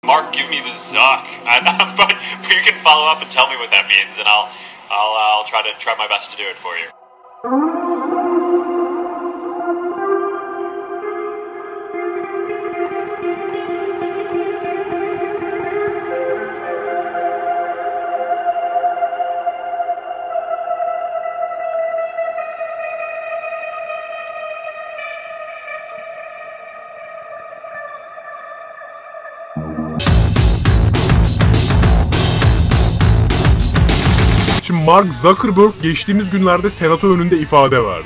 Mark, give me the Zuck. But you can follow up and tell me what that means, and I'll try my best to do it for you. Şimdi Mark Zuckerberg geçtiğimiz günlerde senato önünde ifade verdi.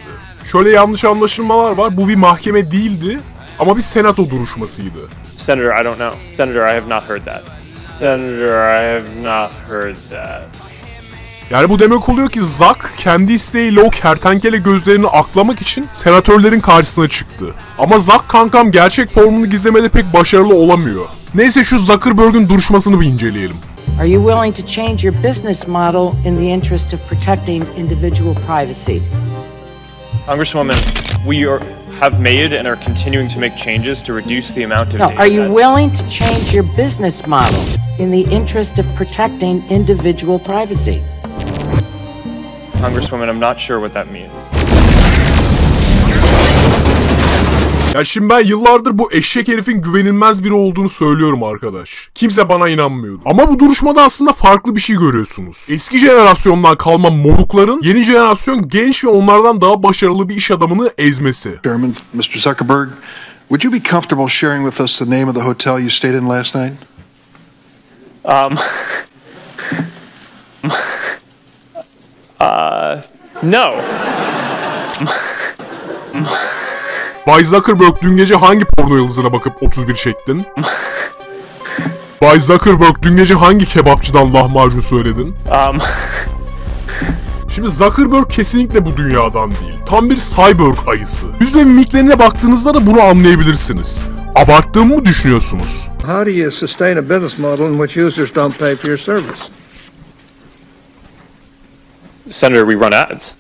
Şöyle yanlış anlaşılmalar var, bu bir mahkeme değildi ama bir senato duruşmasıydı. Senator, I don't know. Senator, I have not heard that. Senator, I have not heard that. Yani bu demek oluyor ki Zuck kendi isteğiyle o kertenkele gözlerini aklamak için senatörlerin karşısına çıktı. Ama Zuck kankam gerçek formunu gizlemede pek başarılı olamıyor. Neyse şu Zuckerberg'ün duruşmasını bir inceleyelim. Are you willing to change your business model in the interest of protecting individual privacy? Congresswoman, have made and are continuing to make changes to reduce the amount of data. Are you willing to change your business model in the interest of protecting individual privacy? Congresswoman, I'm not sure what that means. Ya şimdi ben yıllardır bu eşek herifin güvenilmez biri olduğunu söylüyorum arkadaş. Kimse bana inanmıyordu. Ama bu duruşmada aslında farklı bir şey görüyorsunuz. Eski jenerasyondan kalma morukların yeni jenerasyon genç ve onlardan daha başarılı bir iş adamını ezmesi. Chairman, Mr. Zuckerberg, would you be comfortable sharing with us the name of the hotel you stayed in last night? No. Bay Zuckerberg, dün gece hangi porno yıldızına bakıp 31 çektin? Bay Zuckerberg, dün gece hangi kebapçıdan lahmacun söyledin? Şimdi Zuckerberg kesinlikle bu dünyadan değil. Tam bir cyborg ayısı. Yüz ve mimiklerine baktığınızda da bunu anlayabilirsiniz. Abarttığımı mı düşünüyorsunuz? How do you sustain a business model in which users don't pay for your service? Senator, we run ads.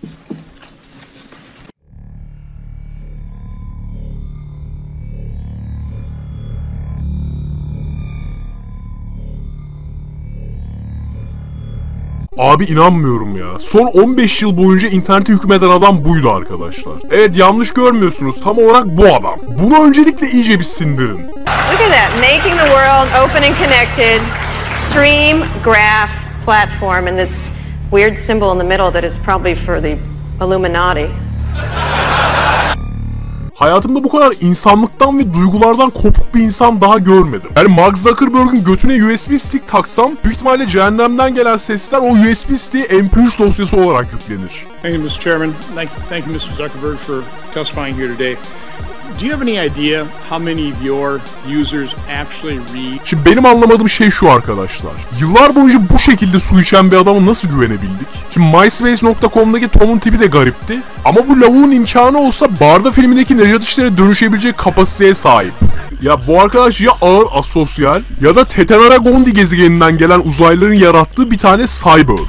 Abi inanmıyorum ya. Son 15 yıl boyunca internete hükmeden adam buydu arkadaşlar. Evet, yanlış görmüyorsunuz. Tam olarak bu adam. Bunu öncelikle iyice bir sindirin. Look at that. Making the world open and connected. Stream graph platform and this weird symbol in the middle that is probably for the Illuminati. Hayatımda bu kadar insanlıktan ve duygulardan kopuk bir insan daha görmedim. Yani Mark Zuckerberg'ün götüne USB stick taksam büyük ihtimalle cehennemden gelen sesler o USB stick'e MP3 dosyası olarak yüklenir. Thank you, Mr. Chairman. Thank you, Mr. Zuckerberg, for testifying here today. Do you have any idea how many of your users actually read? Şimdi benim anlamadığım şey şu arkadaşlar. Yıllar boyunca bu şekilde su içen bir adama nasıl güvenebildik? Şimdi MySpace.com'daki Tom'un tipi de garipti. Ama bu lavuğun imkanı olsa Barda filmindeki Nejat İşler'e dönüşebilecek kapasiteye sahip. Ya bu arkadaş ya ağır asosyal ya da Tetemera Gondi gezegeninden gelen uzaylıların yarattığı bir tane cyborg.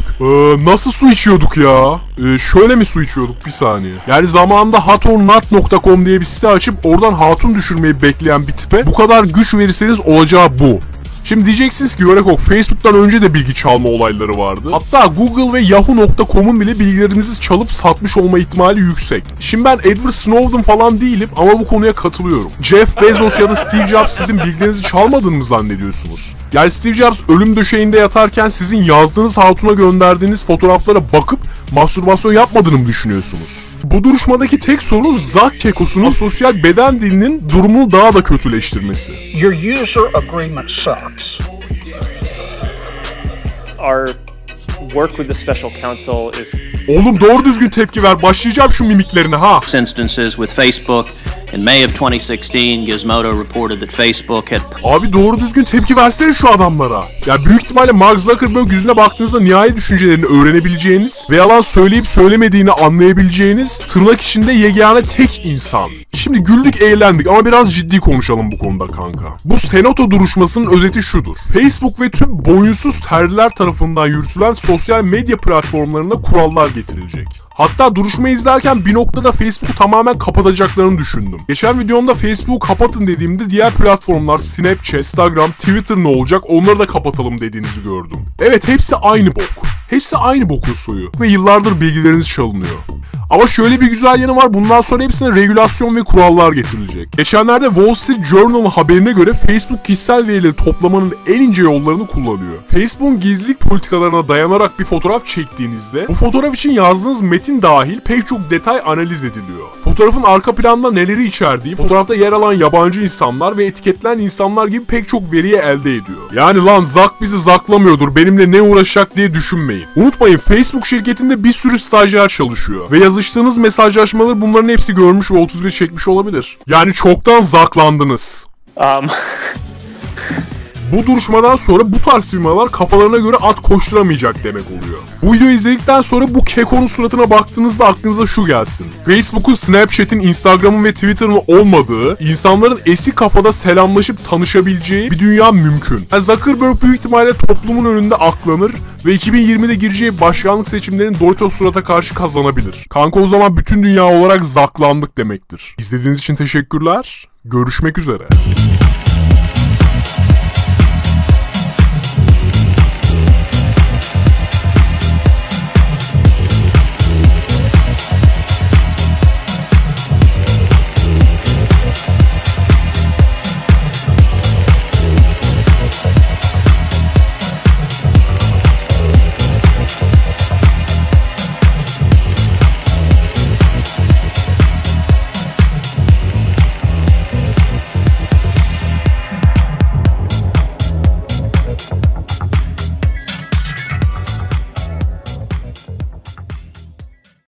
Nasıl su içiyorduk ya? Şöyle mi su içiyorduk? Bir saniye. Yani zamanında hatornot.com diye bir site açıp oradan hatun düşürmeyi bekleyen bir tipe bu kadar güç verirseniz olacağı bu. Şimdi diyeceksiniz ki Yorekok, Facebook'tan önce de bilgi çalma olayları vardı. Hatta Google ve Yahoo.com'un bile bilgilerimizi çalıp satmış olma ihtimali yüksek. Şimdi ben Edward Snowden falan değilim ama bu konuya katılıyorum. Jeff Bezos ya da Steve Jobs sizin bilgilerinizi çalmadığını mı zannediyorsunuz? Yani Steve Jobs ölüm döşeğinde yatarken sizin yazdığınız hatuna gönderdiğiniz fotoğraflara bakıp mastürbasyon yapmadığını mı düşünüyorsunuz? Bu duruşmadaki tek sorun Zuck kekosunun sosyal beden dilinin durumunu daha da kötüleştirmesi. Your user agreement sucks. Our work with the special counsel is... Oğlum doğru düzgün tepki ver. Başlayacağım şu mimiklerine ha. Instances with Facebook. In May of 2016, Gizmodo reported that Facebook had... Abi doğru düzgün tepki versene şu adamlara. Ya büyük ihtimalle Mark Zuckerberg yüzüne baktığınızda nihai düşüncelerini öğrenebileceğiniz ve yalan söyleyip söylemediğini anlayabileceğiniz tırnak içinde yegane tek insan. Şimdi güldük eğlendik ama biraz ciddi konuşalım bu konuda kanka. Bu senato duruşmasının özeti şudur. Facebook ve tüm boyunsuz terliler tarafından yürütülen sosyal medya platformlarına kurallar getirilecek. Hatta duruşmayı izlerken bir noktada Facebook'u tamamen kapatacaklarını düşündüm. Geçen videomda Facebook'u kapatın dediğimde diğer platformlar Snapchat, Instagram, Twitter ne olacak onları da kapatalım dediğinizi gördüm. Evet, hepsi aynı bok. Hepsi aynı bokun suyu ve yıllardır bilgileriniz çalınıyor. Ama şöyle bir güzel yanı var, bundan sonra hepsine regülasyon ve kurallar getirilecek. Geçenlerde Wall Street Journal'ın haberine göre Facebook kişisel verileri toplamanın en ince yollarını kullanıyor. Facebook'un gizlilik politikalarına dayanarak bir fotoğraf çektiğinizde bu fotoğraf için yazdığınız metin dahil pek çok detay analiz ediliyor. Fotoğrafın arka planda neleri içerdiği, fotoğrafta yer alan yabancı insanlar ve etiketlenen insanlar gibi pek çok veriyi elde ediyor. Yani lan Zuck bizi zaklamıyordur, benimle ne uğraşacak diye düşünmeyin. Unutmayın, Facebook şirketinde bir sürü stajyer çalışıyor ve yazıştığınız mesajlaşmaları bunların hepsi görmüş ve 31 çekmiş olabilir. Yani çoktan zaklandınız. Bu duruşmadan sonra bu tarz firmalar kafalarına göre at koşturamayacak demek oluyor. Bu videoyu izledikten sonra bu kekonun suratına baktığınızda aklınıza şu gelsin. Facebook'un, Snapchat'in, Instagram'ın ve Twitter'ın olmadığı, insanların eski kafada selamlaşıp tanışabileceği bir dünya mümkün. Yani Zuckerberg büyük ihtimalle toplumun önünde aklanır ve 2020'de gireceği başkanlık seçimlerini Doritos surata karşı kazanabilir. Kanka o zaman bütün dünya olarak zaklandık demektir. İzlediğiniz için teşekkürler. Görüşmek üzere.